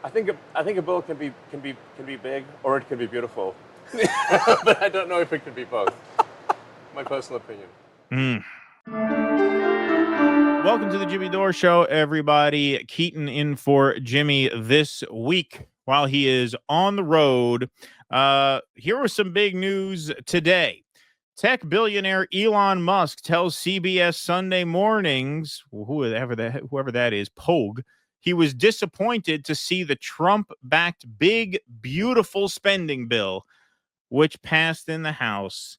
I think a bill can be big or it can be beautiful, but I don't know if it can be both. My personal opinion. Welcome to the Jimmy Dore Show, everybody. Keaton in for Jimmy this week while he is on the road. Here was some big news today. Tech billionaire Elon Musk tells CBS Sunday Mornings, whoever that is, Pogue, he was disappointed to see the Trump-backed big, beautiful spending bill, which passed in the House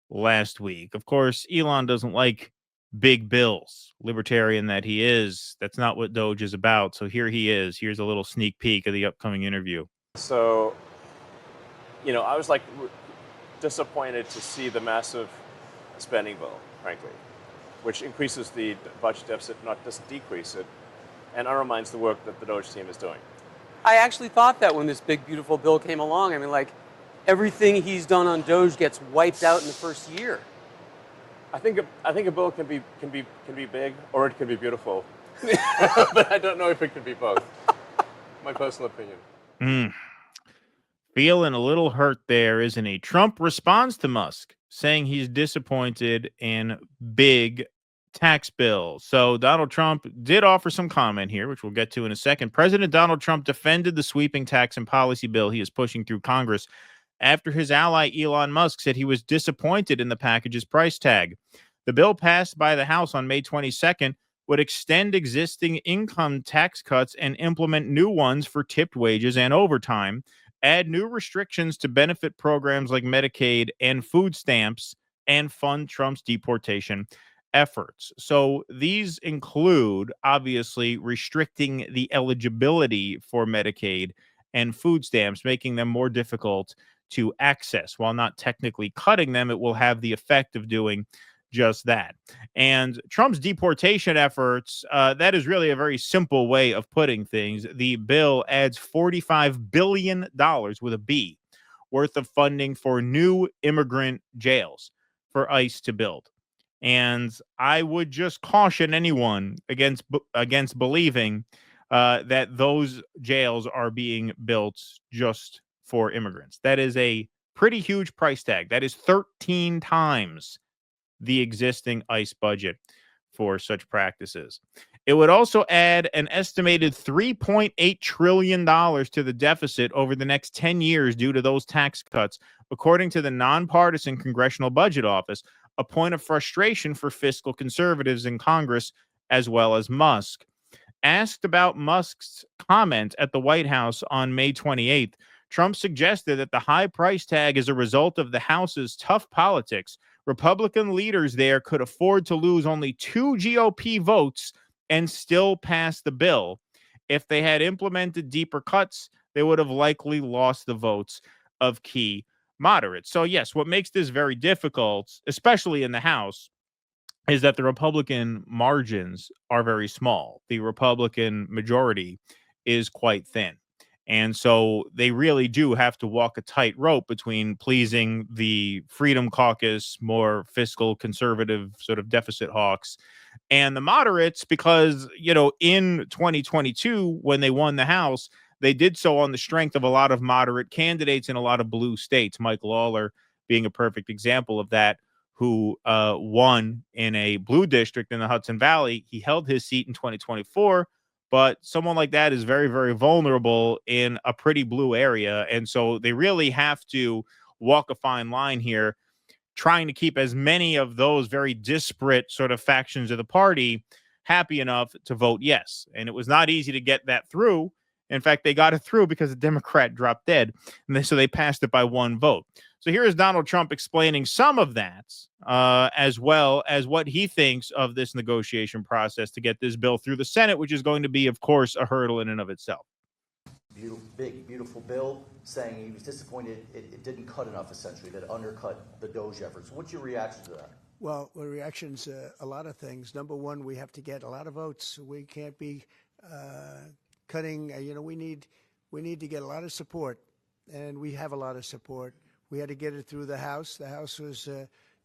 last week. Of course, Elon doesn't like big bills, libertarian that he is. That's not what Doge is about. So here he is. Here's a little sneak peek of the upcoming interview. So, I was disappointed to see the massive spending bill, frankly, which increases the budget deficit, not just decrease it, and undermines the work that the Doge team is doing. I actually thought that when this big, beautiful bill came along. I mean, everything he's done on Doge gets wiped out in the first year. I think a bill can be big or it can be beautiful, but I don't know if it can be both. My personal opinion. Feeling a little hurt there, isn't he? Trump responds to Musk, saying he's disappointed in big tax bill. So Donald Trump did offer some comment here, which we'll get to in a second. President Donald Trump defended the sweeping tax and policy bill he is pushing through Congress after his ally Elon Musk said he was disappointed in the package's price tag. The bill passed by the House on May 22nd would extend existing income tax cuts and implement new ones for tipped wages and overtime, add new restrictions to benefit programs like Medicaid and food stamps, and fund Trump's deportation efforts. So these include, obviously, restricting the eligibility for Medicaid and food stamps, making them more difficult to access. While not technically cutting them, it will have the effect of doing just that. And Trump's deportation efforts, that is really a very simple way of putting things. The bill adds $45 billion with a B worth of funding for new immigrant jails for ICE to build. And I would just caution anyone against believing that those jails are being built just for immigrants. That is a pretty huge price tag. That is 13 times the existing ICE budget for such practices. It would also add an estimated $3.8 trillion to the deficit over the next 10 years due to those tax cuts, according to the nonpartisan Congressional Budget Office, a point of frustration for fiscal conservatives in Congress as well as Musk. Asked about Musk's comment at the White House on May 28th, Trump suggested that the high price tag is a result of the House's tough politics. Republican leaders there could afford to lose only 2 GOP votes and still pass the bill. If they had implemented deeper cuts, they would have likely lost the votes of key moderates. So yes, what makes this very difficult, especially in the House, is that the Republican margins are very small. The Republican majority is quite thin. And so they really do have to walk a tightrope between pleasing the Freedom Caucus, more fiscal conservative sort of deficit hawks, and the moderates, because, in 2022, when they won the House, they did so on the strength of a lot of moderate candidates in a lot of blue states, Mike Lawler being a perfect example of that, who won in a blue district in the Hudson Valley. He held his seat in 2024. But someone like that is very, very vulnerable in a pretty blue area. And so they really have to walk a fine line here, trying to keep as many of those very disparate sort of factions of the party happy enough to vote yes. And it was not easy to get that through. In fact, they got it through because a Democrat dropped dead. And so they passed it by one vote. So here is Donald Trump explaining some of that, as well as what he thinks of this negotiation process to get this bill through the Senate, which is going to be, of course, a hurdle in and of itself. Big, beautiful bill, saying he was disappointed it didn't cut enough, essentially, that it undercut the Doge efforts. What's your reaction to that? Well, the reaction's a lot of things. Number one, we have to get a lot of votes. We can't be cutting. We need to get a lot of support, and we have a lot of support. We had to get it through the House. The House was,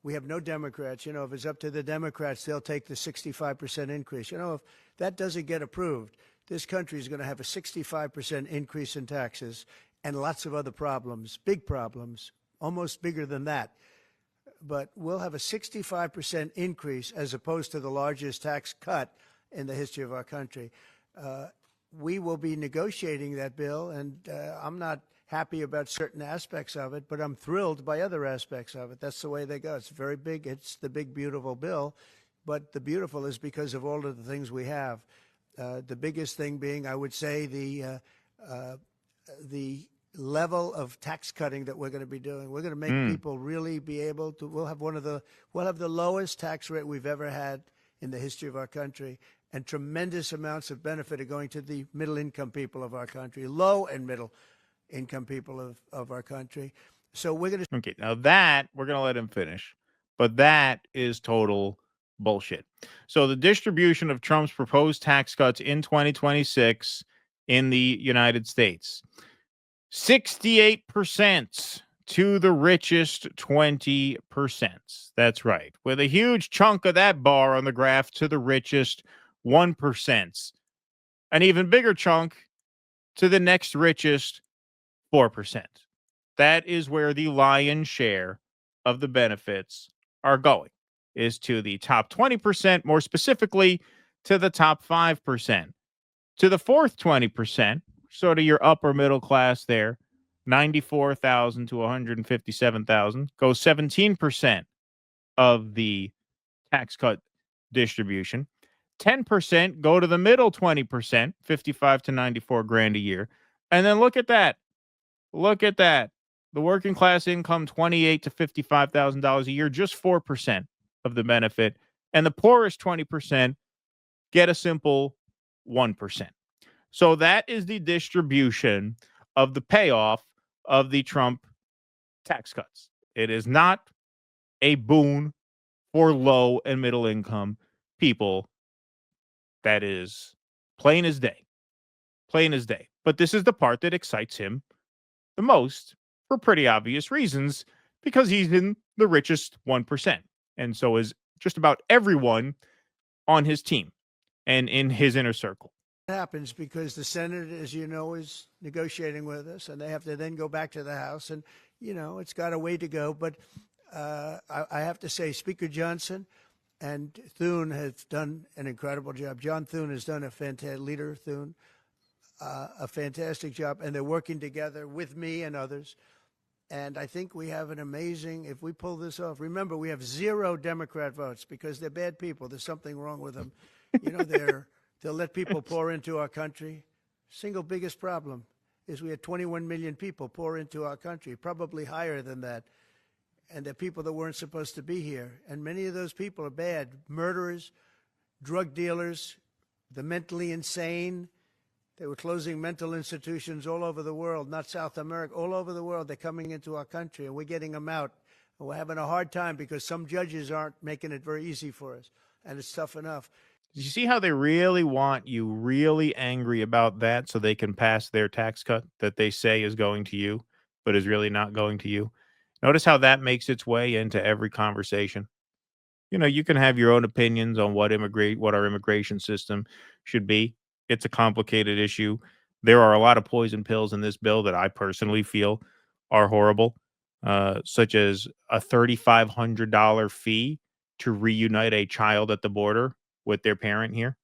we have no Democrats. If it's up to the Democrats, they'll take the 65% increase. If that doesn't get approved, this country is going to have a 65% increase in taxes and lots of other problems, big problems, almost bigger than that. But we'll have a 65% increase as opposed to the largest tax cut in the history of our country. We will be negotiating that bill, and I'm not happy about certain aspects of it, but I'm thrilled by other aspects of it. That's the way they go. It's very big. It's the big, beautiful bill, but the beautiful is because of all of the things we have. The biggest thing being, I would say, the level of tax cutting that we're going to be doing. We're going to make people really be able to. We'll have the lowest tax rate we've ever had in the history of our country, and tremendous amounts of benefit are going to the middle-income people of our country, low and middle-income people of our country. So we're going to. Okay, now that we're going to let him finish, but that is total bullshit. So the distribution of Trump's proposed tax cuts in 2026 in the United States, 68% to the richest 20%. That's right. With a huge chunk of that bar on the graph to the richest 1%. An even bigger chunk to the next richest 4%. That is where the lion's share of the benefits are going, is to the top 20%, more specifically to the top 5%. To the fourth 20%, sort of your upper middle class there, 94,000 to 157,000, goes 17% of the tax cut distribution. 10% go to the middle 20%, 55 to 94 grand a year. And then look at that. Look at that. The working class income, $28,000 to $55,000 a year, just 4% of the benefit. And the poorest 20% get a simple 1%. So that is the distribution of the payoff of the Trump tax cuts. It is not a boon for low and middle income people. That is plain as day. Plain as day. But this is the part that excites him the most for pretty obvious reasons, because he's in the richest 1%. And so is just about everyone on his team and in his inner circle. Happens because the Senate, as you know, is negotiating with us, and they have to then go back to the House, and it's got a way to go. But I have to say, Speaker Johnson and Thune have done an incredible job. John Thune has done a fantastic job, and they're working together with me and others. And I think we have an amazing, if we pull this off, remember, we have 0 Democrat votes because they're bad people. There's something wrong with them. They'll let people pour into our country. Single biggest problem is we had 21 million people pour into our country, probably higher than that. And they're people that weren't supposed to be here. And many of those people are bad. Murderers, drug dealers, the mentally insane. They were closing mental institutions all over the world, not South America, all over the world. They're coming into our country, and we're getting them out. And we're having a hard time because some judges aren't making it very easy for us, and it's tough enough. Did you see how they really want you really angry about that so they can pass their tax cut that they say is going to you, but is really not going to you? Notice how that makes its way into every conversation. You can have your own opinions on what our immigration system should be. It's a complicated issue. There are a lot of poison pills in this bill that I personally feel are horrible, such as a $3,500 fee to reunite a child at the border with their parent here,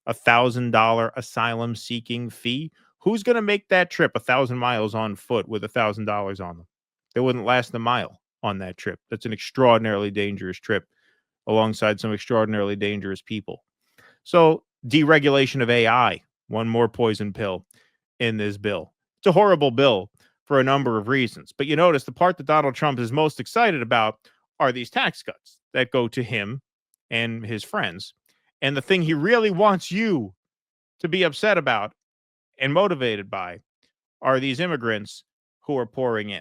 $1,000 asylum seeking fee. Who's going to make that trip 1,000 miles on foot with $1,000 on them? They wouldn't last a mile on that trip. That's an extraordinarily dangerous trip alongside some extraordinarily dangerous people. So deregulation of AI, one more poison pill in this bill. It's a horrible bill for a number of reasons. But you notice the part that Donald Trump is most excited about are these tax cuts that go to him and his friends. And the thing he really wants you to be upset about and motivated by are these immigrants who are pouring in.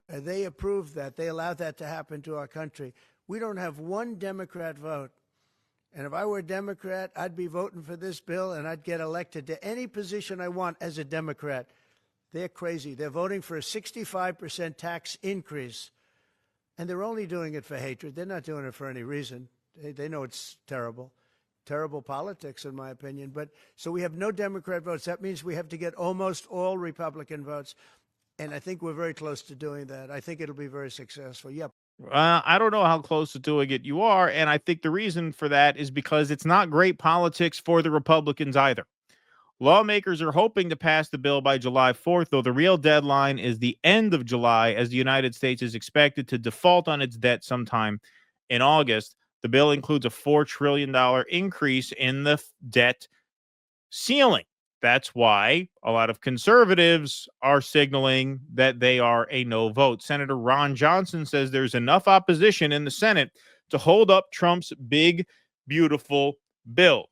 They approved that. They allowed that to happen to our country. We don't have one Democrat vote. And if I were a Democrat, I'd be voting for this bill, and I'd get elected to any position I want as a Democrat. They're crazy. They're voting for a 65% tax increase, and they're only doing it for hatred. They're not doing it for any reason. They know it's terrible. terrible politics, in my opinion. But so we have no Democrat votes. That means we have to get almost all Republican votes. And I think we're very close to doing that. I think it'll be very successful. Yep. I don't know how close to doing it you are. And I think the reason for that is because it's not great politics for the Republicans either. Lawmakers are hoping to pass the bill by July 4th, though the real deadline is the end of July, as the United States is expected to default on its debt sometime in August. The bill includes a $4 trillion increase in the debt ceiling. That's why a lot of conservatives are signaling that they are a no vote. Senator Ron Johnson says there's enough opposition in the Senate to hold up Trump's big, beautiful bill.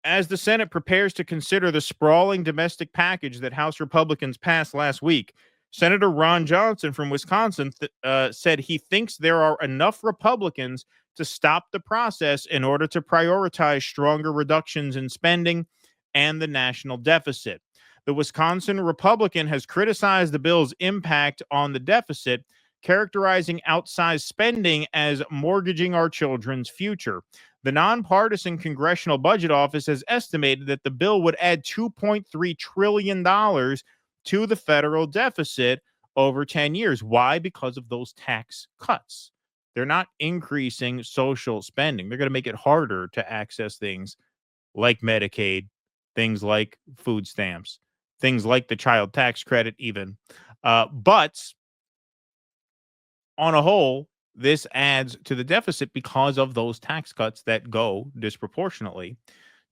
As the Senate prepares to consider the sprawling domestic package that House Republicans passed last week, Senator Ron Johnson from Wisconsin said he thinks there are enough Republicans to stop the process in order to prioritize stronger reductions in spending and the national deficit. The Wisconsin Republican has criticized the bill's impact on the deficit, characterizing outsized spending as mortgaging our children's future. The nonpartisan Congressional Budget Office has estimated that the bill would add $2.3 trillion to the federal deficit over 10 years. Why? Because of those tax cuts. They're not increasing social spending. They're going to make it harder to access things like Medicaid, things like food stamps, things like the child tax credit even. But on a whole, this adds to the deficit because of those tax cuts that go disproportionately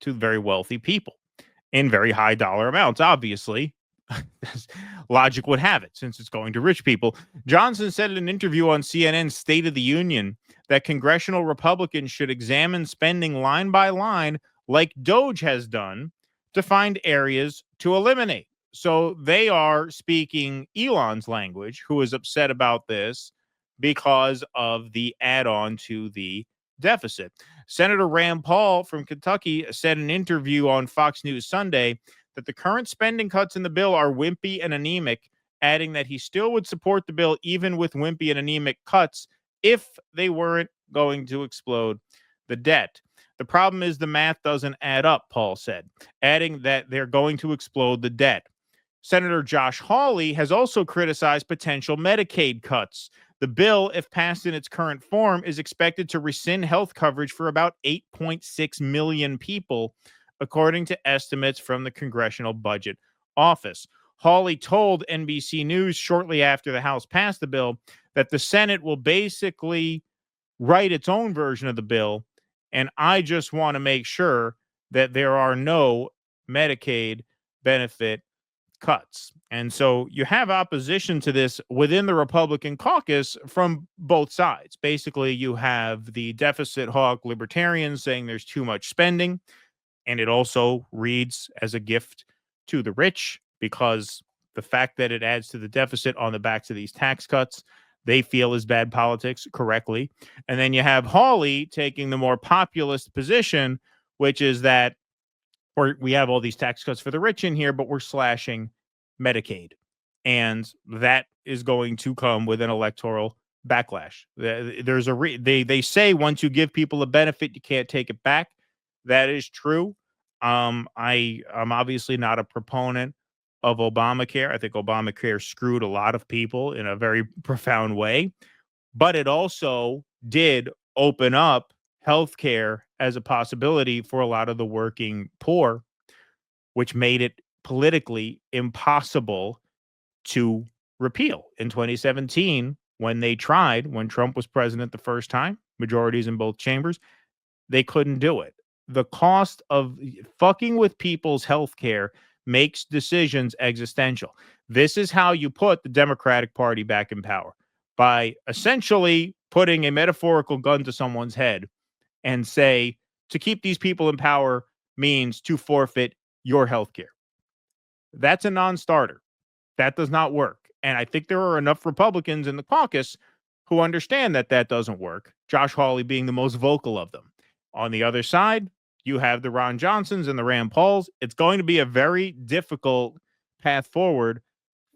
to very wealthy people in very high dollar amounts. Obviously, logic would have it since it's going to rich people. Johnson said in an interview on CNN's State of the Union that congressional Republicans should examine spending line by line like Doge has done to find areas to eliminate. So they are speaking Elon's language, who is upset about this because of the add-on to the deficit. Senator Rand Paul from Kentucky said in an interview on Fox News Sunday that the current spending cuts in the bill are wimpy and anemic, adding that he still would support the bill even with wimpy and anemic cuts if they weren't going to explode the debt. The problem is the math doesn't add up, Paul said, adding that they're going to explode the debt. Senator Josh Hawley has also criticized potential Medicaid cuts. The bill, if passed in its current form, is expected to rescind health coverage for about 8.6 million people, according to estimates from the Congressional Budget Office. Hawley told NBC News shortly after the House passed the bill that the Senate will basically write its own version of the bill, and I just want to make sure that there are no Medicaid benefit cuts. And so you have opposition to this within the Republican caucus from both sides. Basically, you have the deficit hawk libertarians saying there's too much spending, and it also reads as a gift to the rich because the fact that it adds to the deficit on the backs of these tax cuts, they feel is bad politics correctly. And then you have Hawley taking the more populist position, which is that we have all these tax cuts for the rich in here, but we're slashing Medicaid. And that is going to come with an electoral backlash. There's they say once you give people a benefit, you can't take it back. That is true. I'm obviously not a proponent of Obamacare. I think Obamacare screwed a lot of people in a very profound way, but it also did open up healthcare as a possibility for a lot of the working poor, which made it politically impossible to repeal. In 2017, when Trump was president the first time, majorities in both chambers, they couldn't do it. The cost of fucking with people's health care makes decisions existential. This is how you put the Democratic Party back in power, by essentially putting a metaphorical gun to someone's head and say, to keep these people in power means to forfeit your health care. That's a non-starter. That does not work. And I think there are enough Republicans in the caucus who understand that that doesn't work, Josh Hawley being the most vocal of them. On the other side, you have the Ron Johnsons and the Rand Pauls. It's going to be a very difficult path forward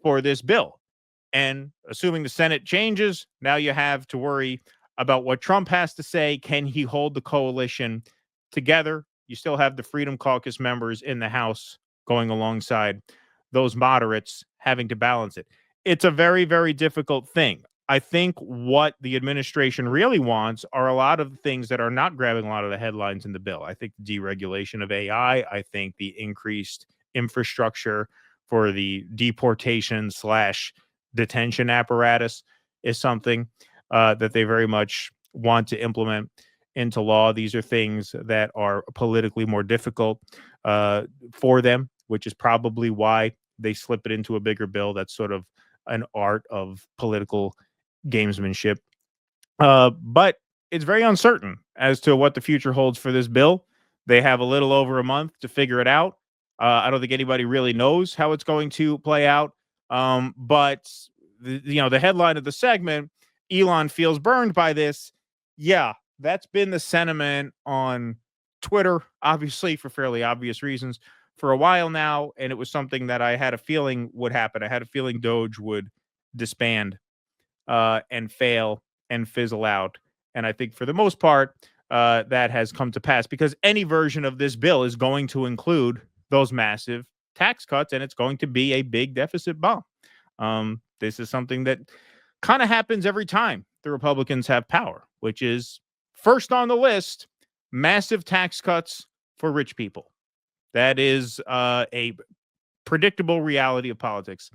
for this bill. And assuming the Senate changes, now you have to worry about what Trump has to say. Can he hold the coalition together? you still have the Freedom Caucus members in the House going alongside those moderates having to balance it. It's a very, very difficult thing. I think what the administration really wants are a lot of the things that are not grabbing a lot of the headlines in the bill. I think the deregulation of AI, I think the increased infrastructure for the deportation / detention apparatus is something that they very much want to implement into law. These are things that are politically more difficult for them, which is probably why they slip it into a bigger bill. That's sort of an art of political gamesmanship. But it's very uncertain as to what the future holds for this bill. They have a little over a month to figure it out. I don't think anybody really knows how it's going to play out. But the headline of the segment, Elon feels burned by this. Yeah, that's been the sentiment on Twitter, obviously for fairly obvious reasons, for a while now. And it was something that I had a feeling would happen. I had a feeling Doge would disband and fail and fizzle out. And I think for the most part, that has come to pass, because any version of this bill is going to include those massive tax cuts, and it's going to be a big deficit bomb. This is something that kind of happens every time the Republicans have power, which is first on the list, massive tax cuts for rich people. That is a predictable reality of politics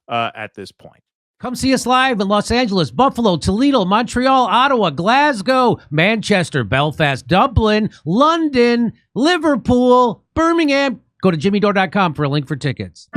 at this point. Come see us live in Los Angeles, Buffalo, Toledo, Montreal, Ottawa, Glasgow, Manchester, Belfast, Dublin, London, Liverpool, Birmingham. Go to jimmydore.com for a link for tickets.